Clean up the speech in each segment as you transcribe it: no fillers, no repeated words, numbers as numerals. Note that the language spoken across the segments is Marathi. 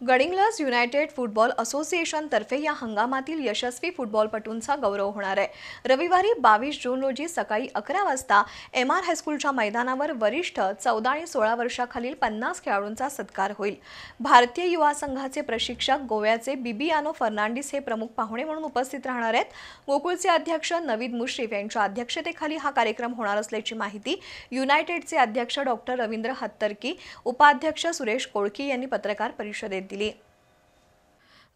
गडिंग्लज युनायटेड फुटबॉल असोसिएशनतर्फे या हंगामातील यशस्वी फुटबॉलपटूंचा गौरव होणार आहे। रविवारी 22 जून रोजी सकाळी 11 वाजता MR हायस्कूलच्या मैदानावर वरिष्ठ 14 आणि 16 वर्षाखालील 50 खेळाडूंचा सत्कार होईल। भारतीय युवा संघाचे प्रशिक्षक गोव्याचे बिबियानो फर्नांडिस हे प्रमुख पाहुणे म्हणून उपस्थित राहणार आहेत। गोकुळचे अध्यक्ष नवीद मुश्रीफ यांच्या अध्यक्षतेखाली हा कार्यक्रम होणार असल्याची माहिती युनायटेडचे अध्यक्ष डॉक्टर रवींद्र हत्तरकी, उपाध्यक्ष सुरेश कोळकी यांनी पत्रकार परिषदेत दिली।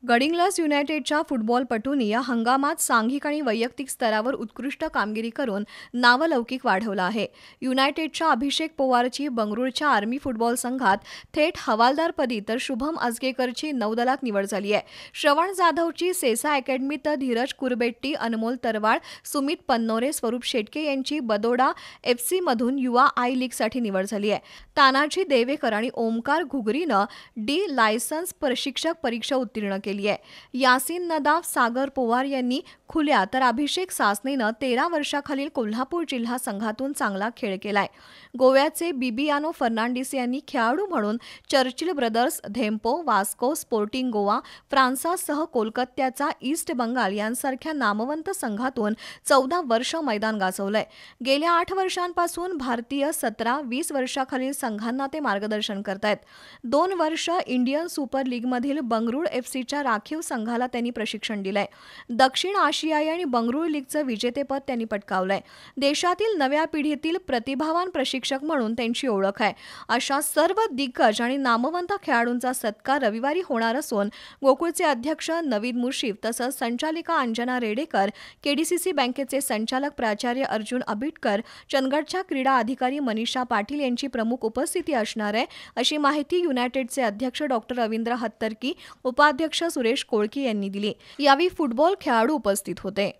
गडिंग्लज युनायटेडच्या फुटबॉलपटूंनी या हंगामात सांघिक आणि वैयक्तिक स्तरावर उत्कृष्ट कामगिरी करून नावलौकिक वाढवलं आहे। युनायटेडच्या अभिषेक पोवारची बंगळुरूच्या आर्मी फुटबॉल संघात थेट हवालदारपदी तर शुभम अजगेकरची नौदलात निवड झाली आहे। श्रवण जाधवची सेसा अकॅडमी तर धीरज कुरबेट्टी, अनमोल तरवाळ, सुमित पन्नोरे, स्वरूप शेटके यांची बदोडा FC मधून युवा आय लीगसाठी निवड झाली आहे। तानाजी देवेकर आणि ओमकार घुगरीनं डी लायसन्स प्रशिक्षक परीक्षा उत्तीर्ण केली आहे। यासीन नदाफ, सागर पोवार यांनी खुल्या तर अभिषेक सासनेनं 13 वर्षाखालील कोल्हापूर जिल्हा संघातून चांगला खेळ केलाय। गोव्याचे बिबियानो फर्नांडिस यांनी खेळाडू म्हणून चर्चिल ब्रदर्स, धेम्पो, वास्को, स्पोर्टिंग गोवा, फ्रान्सासह कोलकात्याचा ईस्ट बंगाल यांसारख्या नामवंत संघातून 14 वर्ष मैदान गाजवलंय। गेल्या 8 वर्षांपासून भारतीय 17-20 वर्षाखालील संघांना ते मार्गदर्शन करतायत। 2 वर्ष इंडियन सुपर लीगमधील बंगळुरू FCच्या राखीव संघाला त्यांनी प्रशिक्षण दिलंय। दक्षिण आशियाई आणि बंगळुरू लीगचं विजेतेपद त्यांनी पटकावलंय। देशातील नव्या पिढीतील प्रतिभावान प्रशिक्षक म्हणून त्यांची ओळख आहे। अशा सर्व दिग्गज आणि नामवंत खेळाडूंचा सत्कार रविवारी होणार असून गोकुळचे अध्यक्ष नवीद मुश्रीफ तसंच संचालिका अंजना रेडेकर, KDCC बँकेचे संचालक प्राचार्य अर्जुन अबिटकर, चंदगडच्या क्रीडा अधिकारी मनीषा पाटील यांची प्रमुख उपस्थिती असणार आहे, अशी माहिती युनायटेडचे अध्यक्ष डॉक्टर रवींद्र हत्तरकी, उपाध्यक्ष सुरेश कोळकी यांनी दिली। यावेळी फुटबॉल खेळाडू उपस्थित होते।